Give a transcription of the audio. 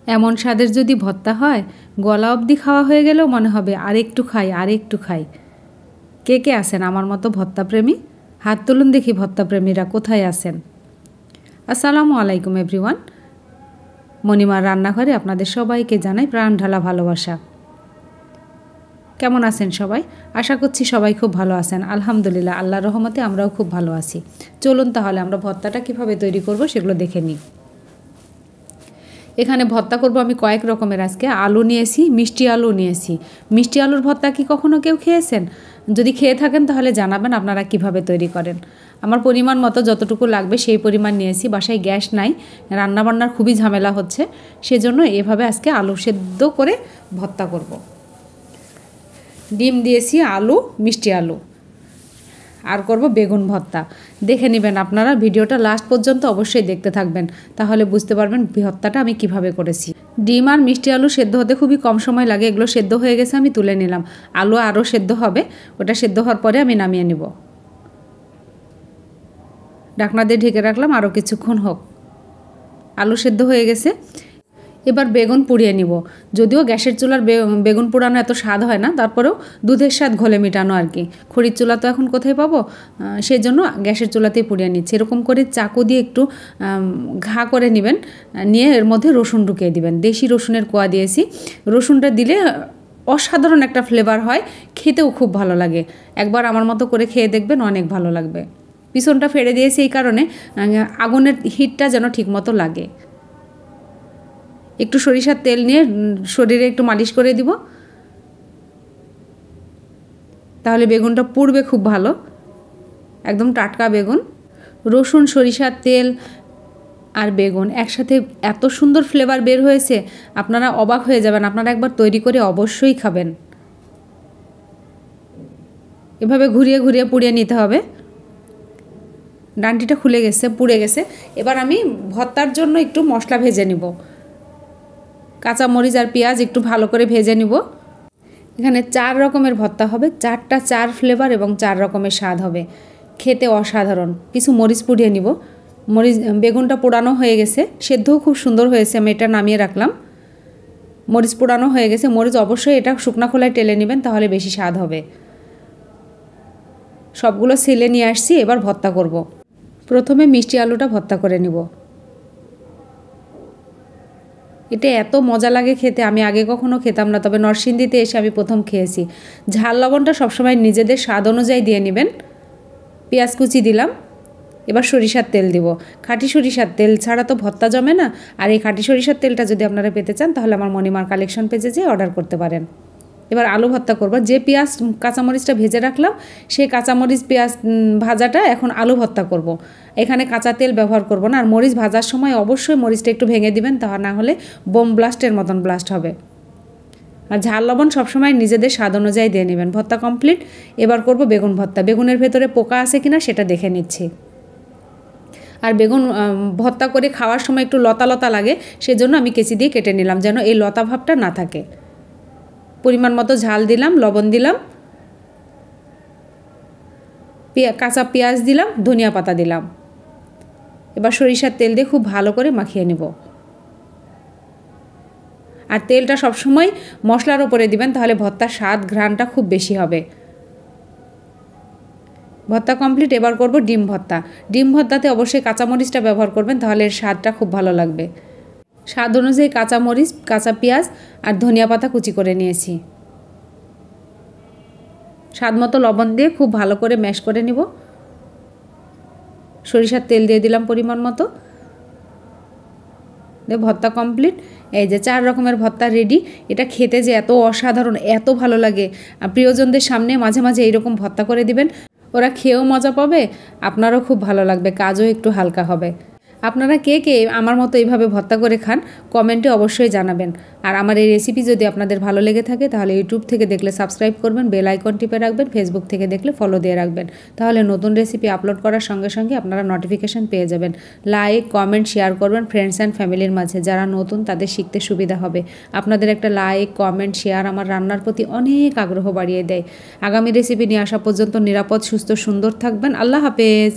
এমন স্বাদের যদি ভর্তা হয় গলা অবধি খাওয়া হয়ে গেলেও মনে হবে আর একটু খাই আর একটু খাই। কে কে আছেন আমার মতো ভর্তাপ্রেমী? হাত তুলুন দেখি ভর্তাপ্রেমীরা কোথায় আছেন। আসসালামু আলাইকুম এভরিওয়ান। মণিমার রান্নাঘরে আপনাদের সবাইকে জানাই প্রাণ ঢালা ভালোবাসা। কেমন আছেন সবাই? আশা করছি সবাই খুব ভালো আছেন। আলহামদুলিল্লাহ, আল্লাহর রহমতে আমরাও খুব ভালো আছি। চলুন তাহলে আমরা ভর্তাটা কিভাবে তৈরি করব সেগুলো দেখে নিই। এখানে ভর্তা করব আমি কয়েক রকমের। আজকে আলু নিয়েছি, মিষ্টি আলু নিয়েছি। মিষ্টি আলুর ভর্তা কি কখনো কেউ খেয়েছেন? যদি খেয়ে থাকেন তাহলে জানাবেন আপনারা কিভাবে তৈরি করেন। আমার পরিমাণ মতো যতটুকু লাগবে সেই পরিমাণ নিয়েছি। বাসায় গ্যাস নাই, রান্নাবান্নার খুবই ঝামেলা হচ্ছে, সেজন্য এভাবে আজকে আলু সেদ্ধ করে ভর্তা করব। ডিম দিয়েছি, আলু, মিষ্টি আলু, আর করব বেগুন ভর্তা। দেখে নেবেন আপনারা, ভিডিওটা লাস্ট পর্যন্ত অবশ্যই দেখতে থাকবেন, তাহলে বুঝতে পারবেন ভর্তাটা আমি কিভাবে করেছি। ডিম আর মিষ্টি আলু সেদ্ধ হতে খুবই কম সময় লাগে। এগুলো সেদ্ধ হয়ে গেছে, আমি তুলে নিলাম। আলু আরও সেদ্ধ হবে, ওটা সেদ্ধ হওয়ার পরে আমি নামিয়ে নেব। ঢাকনা দিয়ে ঢেকে রাখলাম আরও কিছুক্ষণ হোক। আলু সেদ্ধ হয়ে গেছে। এবার বেগুন পুড়িয়ে নিব। যদিও গ্যাসের চুলার বেগুন পোড়ানো এত স্বাদ হয় না, তারপরেও দুধের স্বাদ ঘোলে মেটানো আর কি। খড়ির চুলা তো এখন কোথায় পাবো, সেই জন্য গ্যাসের চুলাতেই পুড়িয়ে নিচ্ছি। এরকম করে চাকু দিয়ে একটু ঘা করে নেবেন, নিয়ে এর মধ্যে রসুন ঢুকিয়ে দিবেন। দেশি রসুনের কোয়া দিয়েছি। রসুনটা দিলে অসাধারণ একটা ফ্লেভার হয়, খেতেও খুব ভালো লাগে। একবার আমার মতো করে খেয়ে দেখবেন, অনেক ভালো লাগবে। পিছনটা ফেড়ে দিয়েছি এই কারণে আগুনের হিটটা যেন ঠিকমতো লাগে। একটু সরিষার তেল নিয়ে শরীরে একটু মালিশ করে দিব, তাহলে বেগুনটা পুড়বে খুব ভালো। একদম টাটকা বেগুন। রসুন, সরিষার তেল আর বেগুন একসাথে এত সুন্দর ফ্লেভার বের হয়েছে, আপনারা অবাক হয়ে যাবেন। আপনারা একবার তৈরি করে অবশ্যই খাবেন। এভাবে ঘুরিয়ে ঘুরিয়ে পুড়িয়ে নিতে হবে। ডান্ডিটা খুলে গেছে, পুড়ে গেছে। এবার আমি ভর্তার জন্য একটু মশলা ভেজে নিব। কাঁচামরিচ আর পেঁয়াজ একটু ভালো করে ভেজে নিব। এখানে 4 রকমের ভর্তা হবে, 4 ফ্লেভার এবং 4 রকমের স্বাদ হবে, খেতে অসাধারণ। কিছু মরিচ পুড়িয়ে নিব। বেগুনটা পোড়ানো হয়ে গেছে, সেদ্ধও খুব সুন্দর হয়েছে, আমি এটা নামিয়ে রাখলাম। মরিচ পোড়ানো হয়ে গেছে। মরিচ অবশ্যই এটা শুকনা খোলায় টেলে নেবেন, তাহলে বেশি স্বাদ হবে। সবগুলো ছেলে নিয়ে আসছি, এবার ভর্তা করব। প্রথমে মিষ্টি আলুটা ভর্তা করে নিব। এটা এত মজা লাগে খেতে, আমি আগে কখনো খেতাম না, তবে নরসিংদীতে এসে আমি প্রথম খেয়েছি। ঝাল লবণটা সবসময় নিজেদের স্বাদ অনুযায়ী দিয়ে নেবেন। পেঁয়াজ কুচি দিলাম। এবার সরিষার তেল দিব। খাঁটি সরিষার তেল ছাড়া তো ভর্তা জমে না। আর এই খাঁটি সরিষার তেলটা যদি আপনারা পেতে চান, তাহলে আমার মণিমার কালেকশন পেজে যেয়ে অর্ডার করতে পারেন। এবার আলু ভর্তা করব। যে পেঁয়াজ কাঁচামরিচটা ভেজে রাখলাম, সেই কাঁচামরিচ পেঁয়াজ ভাজাটা এখন আলু ভর্তা করব। এখানে কাঁচা তেল ব্যবহার করব না। আর মরিচ ভাজার সময় অবশ্যই মরিচটা একটু ভেঙে দিবেন, তা না হলে বোম ব্লাস্টের মতন ব্লাস্ট হবে। আর ঝাল লবণ সবসময় নিজেদের স্বাদ অনুযায়ী দিয়ে নেবেন। ভর্তা কমপ্লিট। এবার করব বেগুন ভর্তা। বেগুনের ভেতরে পোকা আছে কিনা সেটা দেখে নিচ্ছি। আর বেগুন ভর্তা করে খাওয়ার সময় একটু লতা লতা লাগে, সেজন্য আমি কেচি দিয়ে কেটে নিলাম, যেন এই লতা ভাবটা না থাকে। পরিমাণ মতো ঝাল দিলাম, লবণ দিলাম, কাঁচা পেঁয়াজ দিলাম, ধনিয়া পাতা দিলাম। এবার সরিষার তেল দিয়ে খুব ভালো করে মাখিয়ে নেব। আর তেলটা সবসময় মশলার উপরে দিবেন, তাহলে ভর্তার স্বাদ ঘ্রাণটা খুব বেশি হবে। ভর্তা কমপ্লিট। এবার করব ডিম ভর্তা। ডিম ভর্তাতে অবশ্যই কাঁচামরিচটা ব্যবহার করবেন, তাহলে এর স্বাদটা খুব ভালো লাগবে। স্বাদ অনুযায়ী কাঁচামরিচ, কাঁচা পেঁয়াজ আর ধনিয়া পাতা কুচি করে নিয়েছি। স্বাদ মতো লবণ দিয়ে খুব ভালো করে ম্যাশ করে নিব। সরিষার তেল দিয়ে দিলাম পরিমাণ মতো। ভর্তা কমপ্লিট। এই যে 4 রকমের ভর্তা রেডি। এটা খেতে যে এত অসাধারণ, এত ভালো লাগে। প্রিয়জনদের সামনে মাঝে মাঝে এইরকম ভর্তা করে দিবেন, ওরা খেয়েও মজা পাবে, আপনারও খুব ভালো লাগবে, কাজও একটু হালকা হবে। আপনারা কে কে আমার মতো এইভাবে ভর্তা করে খান, কমেন্টে অবশ্যই জানাবেন। আর আমার এই রেসিপি যদি আপনাদের ভালো লেগে থাকে, তাহলে ইউটিউব থেকে দেখলে সাবস্ক্রাইব করবেন, বেল আইকন টিপে রাখবেন, ফেসবুক থেকে দেখলে ফলো দিয়ে রাখবেন, তাহলে নতুন রেসিপি আপলোড করার সঙ্গে সঙ্গে আপনারা নোটিফিকেশান পেয়ে যাবেন। লাইক, কমেন্ট, শেয়ার করবেন ফ্রেন্ডস অ্যান্ড ফ্যামিলির মাঝে। যারা নতুন তাদের শিখতে সুবিধা হবে। আপনাদের একটা লাইক, কমেন্ট, শেয়ার আমার রান্নার প্রতি অনেক আগ্রহ বাড়িয়ে দেয়। আগামী রেসিপি নিয়ে আসা পর্যন্ত নিরাপদ, সুস্থ, সুন্দর থাকবেন। আল্লাহ হাফেজ।